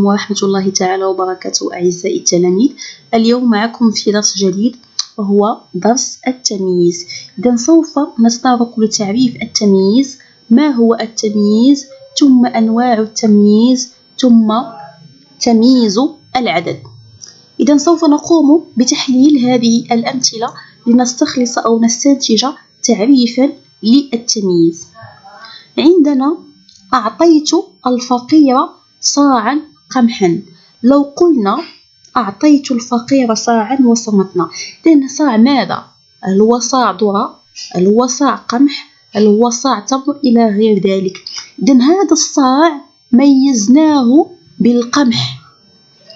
عليكم ورحمة الله تعالى وبركاته أعزائي التلاميذ. اليوم معكم في درس جديد وهو درس التمييز. إذن سوف نتطرق لتعريف التمييز، ما هو التمييز، ثم أنواع التمييز، ثم تمييز العدد. إذن سوف نقوم بتحليل هذه الأمثلة لنستخلص أو نستنتج تعريفا للتمييز. عندنا: أعطيت الفقير صاعا قمحا. لو قلنا أعطيت الفقير صاعا وصمتنا، إذن صاع ماذا؟ هل هو صاع ذرة؟ هل هو صاع قمح؟ هل هو صاع تمر؟ إلى غير ذلك. إذن هذا الصاع ميزناه بالقمح.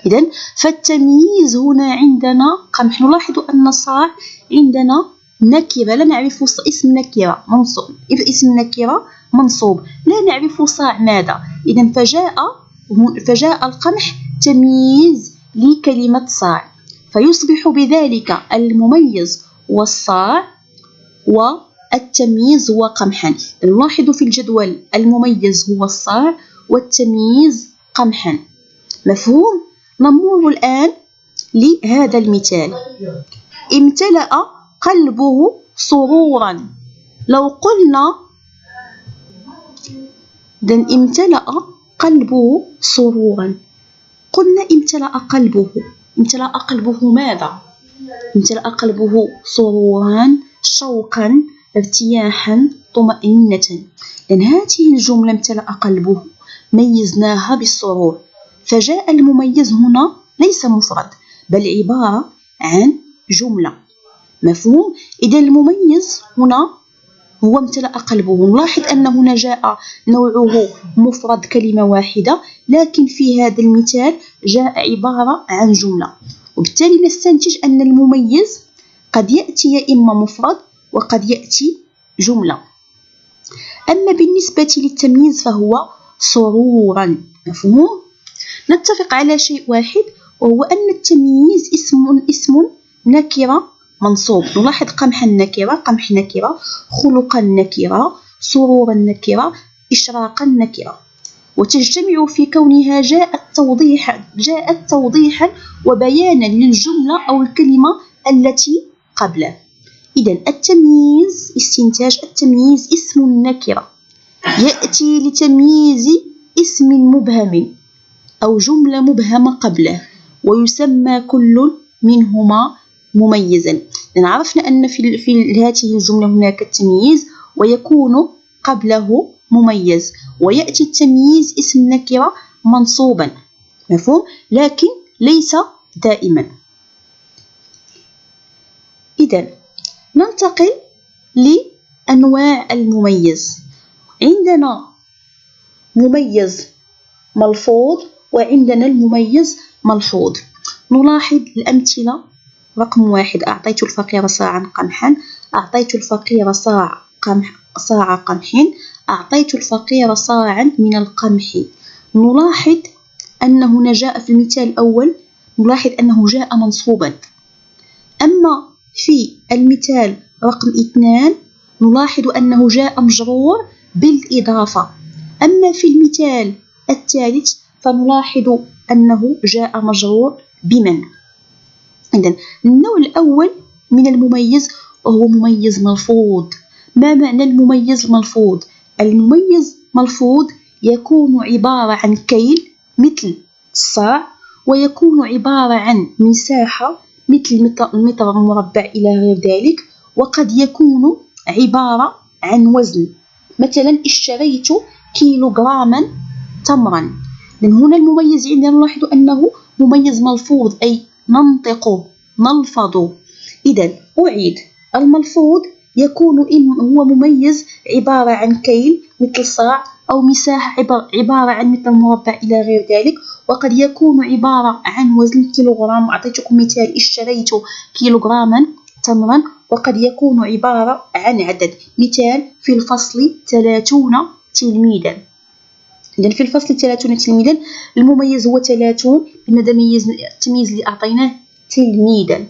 إذن فالتمييز هنا عندنا قمح. نلاحظ أن صاع عندنا نكرة، لا نعرف اسم نكرة منصوب، اسم نكرة منصوب، لا نعرف صاع ماذا. إذن فجاء القمح تمييز لكلمة صاع، فيصبح بذلك المميز والصاع والتمييز هو قمحا. نلاحظ في الجدول المميز هو الصاع والتمييز قمحا. مفهوم؟ نمر الآن لهذا المثال: امتلأ قلبه سرورا. لو قلنا امتلأ قلبه سرورا، قلنا امتلأ قلبه ماذا؟ امتلأ قلبه سرورا، شوقا، ارتياحا، طمأنينة. لأن هذه الجملة امتلأ قلبه ميزناها بالسرور، فجاء المميز هنا ليس مفرد بل عبارة عن جملة. مفهوم؟ إذا المميز هنا هو امتلأ قلبه. نلاحظ أن هنا جاء نوعه مفرد كلمة واحدة، لكن في هذا المثال جاء عبارة عن جملة، وبالتالي نستنتج أن المميز قد يأتي يا إما مفرد وقد يأتي جملة. أما بالنسبة للتمييز فهو سرورا. مفهوم؟ نتفق على شيء واحد، وهو أن التمييز اسم نكرة منصوب. نلاحظ قمح النكرة، قمح نكرة، خلق النكرة، سرور النكرة، إشراق النكرة، وتجتمع في كونها جاءت توضيحا وبيانا للجملة أو الكلمة التي قبله. إذن التمييز، استنتاج: التمييز اسم النكرة يأتي لتمييز اسم مبهم أو جملة مبهمة قبله، ويسمى كل منهما مميزا. عرفنا أن في هذه الجملة هناك التمييز ويكون قبله مميز، ويأتي التمييز اسم نكرة منصوبا. مفهوم؟ لكن ليس دائما. إذن ننتقل لأنواع المميز. عندنا مميز ملفوظ وعندنا المميز ملحوظ. نلاحظ الأمثلة. رقم 1: أعطيت الفقير صاعا قمحا. أعطيت الفقير صاع قمح. أعطيت الفقير صاعا من القمح. نلاحظ أن هنا جاء في المثال الأول، نلاحظ أنه جاء منصوبا. أما في المثال رقم 2 نلاحظ أنه جاء مجرور بالإضافة. أما في المثال الثالث فنلاحظ أنه جاء مجرور بمن. إذن النوع الأول من المميز وهو مميز ملفوظ. ما معنى المميز الملفوظ؟ المميز ملفوظ يكون عبارة عن كيل مثل الصاع، ويكون عبارة عن مساحة مثل المتر المربع إلى غير ذلك، وقد يكون عبارة عن وزن. مثلا اشتريت كيلوغراما تمرا. لأن هنا المميز عندنا نلاحظ أنه مميز ملفوظ، أي ننطق نلفظ. إذن أعيد: الملفوظ يكون هو مميز عبارة عن كيل مثل صاع، أو مساحة عبارة عن متر مربع إلى غير ذلك، وقد يكون عبارة عن وزن كيلوغرام. أعطيتكم مثال: اشتريت كيلوغراما تمرا. وقد يكون عبارة عن عدد، مثال: في الفصل 30 تلميذا. إذن في الفصل 30 تلميذا، المميز هو 30 بماذا ميزنا التمييز اللي أعطيناه؟ تلميذا.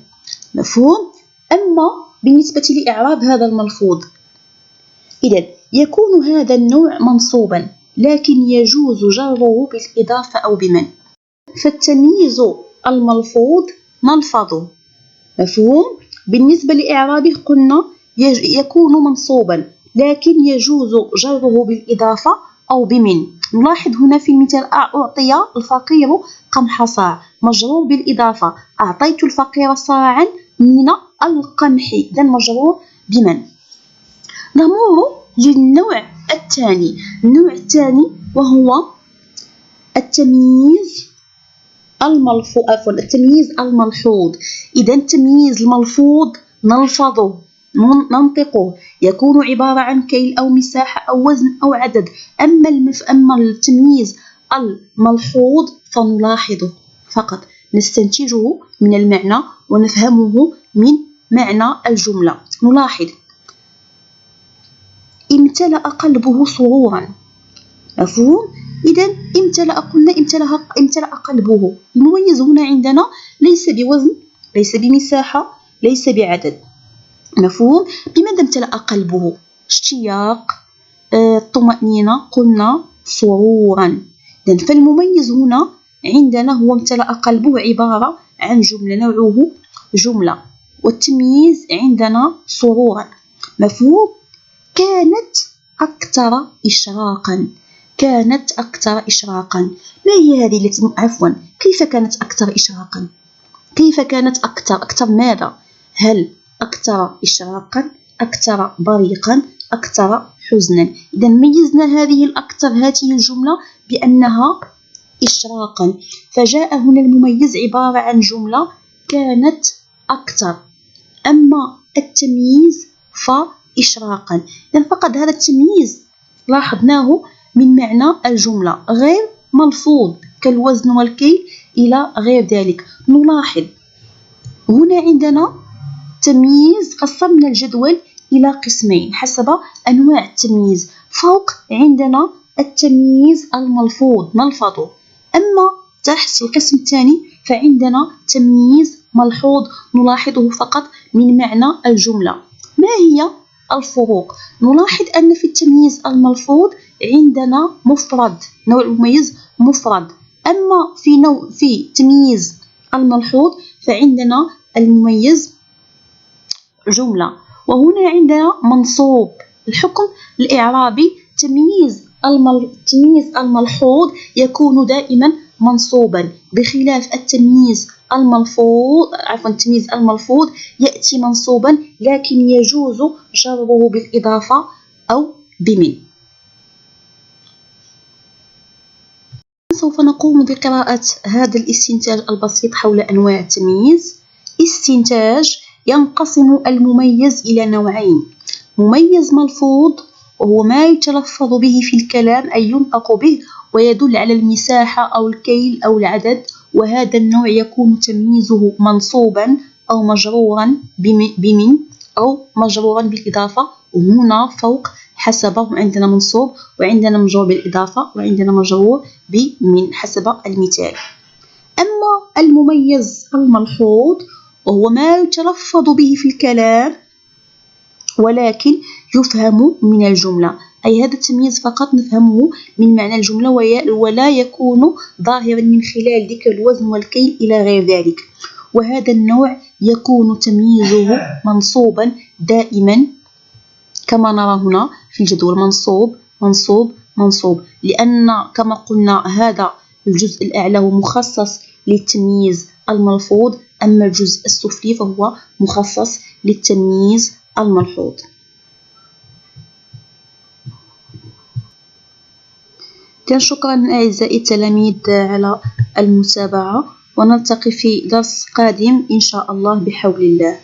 مفهوم؟ أما بالنسبة لإعراب هذا الملفوظ، إذن يكون هذا النوع منصوبا، لكن يجوز جره بالإضافة أو بمن. فالتمييز الملفوظ نلفظه. مفهوم؟ بالنسبة لإعرابه قلنا يكون منصوبا، لكن يجوز جره بالإضافة أو بمن. نلاحظ هنا في المثال أعطي الفقير قمح صاع، مجرور بالإضافة. أعطيت الفقير صاعا من القمح، إذا مجرور بمن. نمر للنوع الثاني. النوع الثاني وهو التمييز الملحوظ. إذا التمييز الملفوظ نلفظه، ننطقه، يكون عبارة عن كيل أو مساحة أو وزن أو عدد. أما التمييز الملحوظ فنلاحظه فقط، نستنتجه من المعنى ونفهمه من معنى الجملة. نلاحظ: امتلأ قلبه سرورا. مفهوم؟ إذا امتلأ قلبه. المميز هنا عندنا ليس بوزن، ليس بمساحة، ليس بعدد. مفهوم؟ بماذا امتلأ قلبه؟ اشتياق، طمأنينة، قلنا سرورا. إذن فالمميز هنا عندنا هو امتلأ قلبه، عبارة عن جملة، نوعه جملة، والتمييز عندنا سرورا. مفهوم؟ كانت أكثر إشراقا. كانت أكثر إشراقا. ما هي هذه التي كيف كانت أكثر إشراقا؟ كيف كانت أكثر ماذا؟ هل أكثر إشراقا، أكثر بريقا، أكثر حزنا؟ إذا ميزنا هذه الجملة بأنها إشراقا، فجاء هنا المميز عبارة عن جملة كانت أكثر. أما التمييز فإشراقا. إذا فقط هذا التمييز لاحظناه من معنى الجملة، غير ملفوظ كالوزن والكيل إلى غير ذلك. نلاحظ هنا عندنا تمييز، قسمنا الجدول إلى قسمين حسب أنواع التمييز. فوق عندنا التمييز الملفوظ نلفظه، أما تحت القسم الثاني فعندنا تمييز ملحوظ نلاحظه فقط من معنى الجملة. ما هي الفروق؟ نلاحظ أن في التمييز الملفوظ عندنا مفرد، نوع المميز مفرد. أما في تمييز الملحوظ فعندنا المميز جملة. وهنا عندنا منصوب. الحكم الإعرابي: تمييز الملحوظ يكون دائما منصوبا، بخلاف التمييز الملفوظ يأتي منصوبا، لكن يجوز جره بالإضافة أو بمن. سوف نقوم بقراءة هذا الاستنتاج البسيط حول أنواع التمييز. استنتاج: ينقسم المميز إلى نوعين: مميز ملفوظ وهو ما يتلفظ به في الكلام، أي ينطق به ويدل على المساحة أو الكيل أو العدد، وهذا النوع يكون تمييزه منصوبا أو مجرورا بمن أو مجرورا بالإضافة. وهنا فوق حسب، عندنا منصوب وعندنا مجرور بالإضافة وعندنا مجرور بمن حسب المثال. أما المميز الملحوظ وهو ما يتلفظ به في الكلام ولكن يفهم من الجملة، أي هذا التمييز فقط نفهمه من معنى الجملة ولا يكون ظاهرا من خلال ذكر الوزن والكيل إلى غير ذلك. وهذا النوع يكون تمييزه منصوبا دائما كما نرى هنا في الجدول: منصوب منصوب منصوب، لأن كما قلنا هذا الجزء الأعلى هو مخصص للتمييز الملفوظ، أما الجزء السفلي فهو مخصص للتمييز الملحوظ. شكرا أعزائي التلاميذ على المتابعة، ونلتقي في درس قادم إن شاء الله بحول الله.